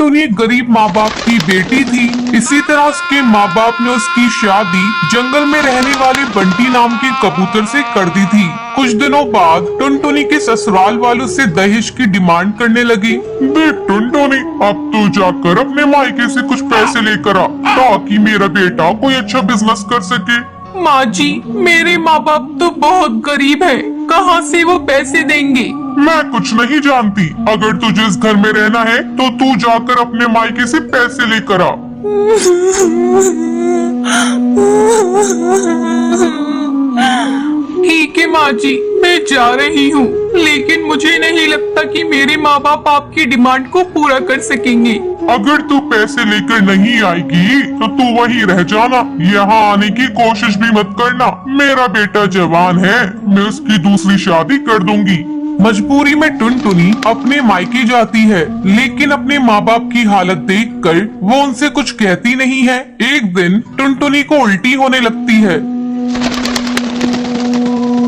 टुनटुनी एक गरीब माँ बाप की बेटी थी। इसी तरह उसके माँ बाप ने उसकी शादी जंगल में रहने वाले बंटी नाम के कबूतर से कर दी थी। कुछ दिनों बाद टुनटुनी के ससुराल वालों से दहेज की डिमांड करने लगी। देख टुनटुनी, अब तू जाकर अपने मायके से कुछ पैसे लेकर आ ताकि मेरा बेटा कोई अच्छा बिजनेस कर सके। माँ जी, मेरे माँ बाप तो बहुत गरीब है, कहाँ से वो पैसे देंगे? मैं कुछ नहीं जानती। अगर तुझे इस घर में रहना है तो तू जाकर अपने मायके से पैसे लेकर आ। ठीक है माँ जी, मैं जा रही हूँ, लेकिन मुझे नहीं लगता कि मेरे माँ बाप आपकी डिमांड को पूरा कर सकेंगे। अगर तू पैसे लेकर नहीं आएगी तो तू वहीं रह जाना, यहाँ आने की कोशिश भी मत करना। मेरा बेटा जवान है, मैं उसकी दूसरी शादी कर दूंगी। मजबूरी में टुनटुनी अपने मायके जाती है, लेकिन अपने माँ बाप की हालत देखकर वो उनसे कुछ कहती नहीं है। एक दिन टुनटुनी को उल्टी होने लगती है।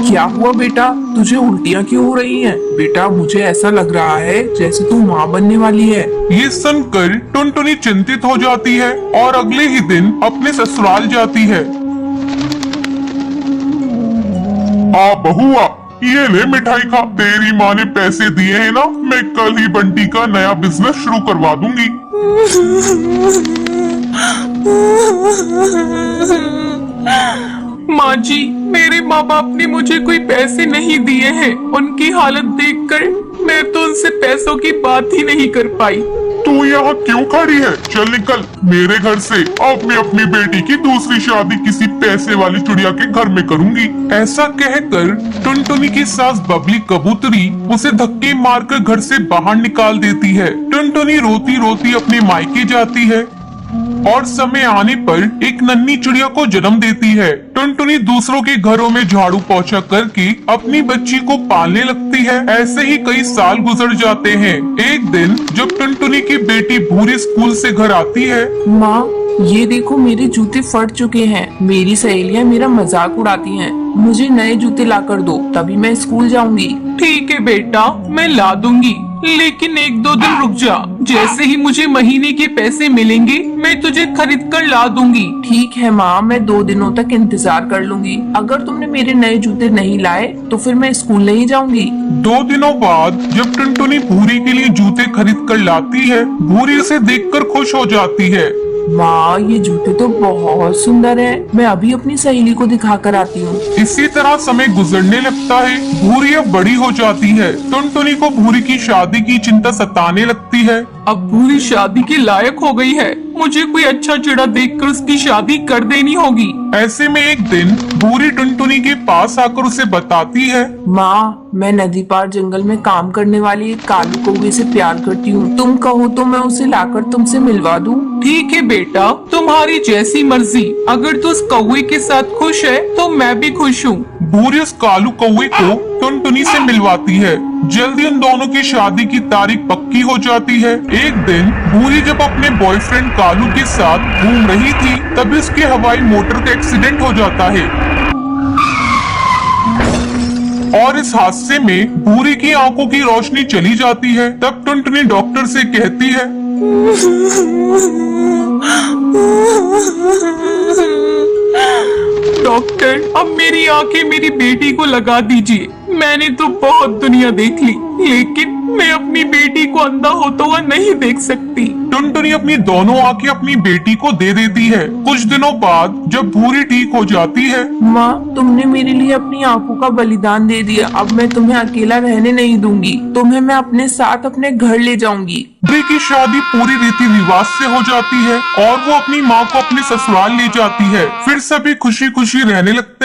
क्या हुआ बेटा, तुझे उल्टियाँ क्यों हो रही हैं? बेटा, मुझे ऐसा लग रहा है जैसे तू माँ बनने वाली है। ये सुनकर टुनटुनी चिंतित हो जाती है और अगले ही दिन अपने ससुराल जाती है। आ बहुआ, ये ले मिठाई खा। तेरी माँ ने पैसे दिए हैं ना, मैं कल ही बंटी का नया बिजनेस शुरू करवा दूंगी। माँ जी, मेरे माँ बाप ने मुझे कोई पैसे नहीं दिए हैं। उनकी हालत देखकर मैं तो उनसे पैसों की बात ही नहीं कर पाई। तू यहाँ क्यों खड़ी है? चल निकल मेरे घर से। अब मैं अपनी बेटी की दूसरी शादी किसी पैसे वाली चुड़िया के घर में करूंगी। ऐसा कहकर टुनटुनी की सास बबली कबूतरी उसे धक्के मारकर घर से बाहर निकाल देती है। टुनटुनी रोती रोती अपने मायके जाती है और समय आने पर एक नन्ही चिड़िया को जन्म देती है। टुनटुनी दूसरों के घरों में झाड़ू पोछा करके अपनी बच्ची को पालने लगती है। ऐसे ही कई साल गुजर जाते हैं। एक दिन जब टुनटुनी की बेटी भूरी स्कूल से घर आती है। माँ, ये देखो मेरे जूते फट चुके हैं। मेरी सहेलियाँ मेरा मजाक उड़ाती हैं। मुझे नए जूते ला कर दो, तभी मैं स्कूल जाऊंगी। ठीक है बेटा, मैं ला दूंगी, लेकिन 1-2 दिन रुक जा। जैसे ही मुझे महीने के पैसे मिलेंगे मैं तुझे खरीद कर ला दूंगी। ठीक है माँ, मैं 2 दिनों तक इंतजार कर लूंगी। अगर तुमने मेरे नए जूते नहीं लाए तो फिर मैं स्कूल नहीं जाऊंगी। 2 दिनों बाद जब टुनटुनी भूरी के लिए जूते खरीद कर लाती है, भूरी उसे देखकर खुश हो जाती है। माँ, ये जूते तो बहुत सुंदर है। मैं अभी अपनी सहेली को दिखा कर आती हूँ। इसी तरह समय गुजरने लगता है। भूरी अब बड़ी हो जाती है। टुनटुनी को भूरी की शादी की चिंता सताने लगती है। अब भूरी शादी के लायक हो गई है। मुझे कोई अच्छा चिड़ा देखकर उसकी शादी कर देनी होगी। ऐसे में एक दिन भूरी टुनटुनी के पास आकर उसे बताती है। माँ, मैं नदी पार जंगल में काम करने वाली एक कालू कौवे से प्यार करती हूँ। तुम कहो तो मैं उसे लाकर तुमसे मिलवा दूँ। ठीक है बेटा, तुम्हारी जैसी मर्जी। अगर तू उस कौवे के साथ खुश है तो मैं भी खुश हूँ। भूरी उस कालू कौवे को टुनटुनी से मिलवाती है। जल्दी उन दोनों की शादी की तारीख पक्की हो जाती है। एक दिन भूरी जब अपने बॉयफ्रेंड कालू के साथ घूम रही थी, तभी उसके हवाई मोटर का एक्सीडेंट हो जाता है और इस हादसे में भूरी की आंखों की रोशनी चली जाती है। तब टुनटुनी डॉक्टर से कहती है, डॉक्टर, अब मेरी आंखें मेरी बेटी को लगा दीजिए। मैंने तो बहुत दुनिया देख ली, लेकिन मैं अपनी बेटी को अंधा होता हुआ नहीं देख सकती। टुनटुनी अपनी दोनों आंखें अपनी बेटी को दे देती है। कुछ दिनों बाद जब भूरी ठीक हो जाती है। माँ, तुमने मेरे लिए अपनी आंखों का बलिदान दे दिया। अब मैं तुम्हें अकेला रहने नहीं दूंगी। तुम्हें मैं अपने साथ अपने घर ले जाऊंगी। भूरी की शादी पूरी रीति रिवाज से हो जाती है और वो अपनी माँ को अपने ससुराल ले जाती है। फिर सभी खुशी खुशी रहने लगते हैं।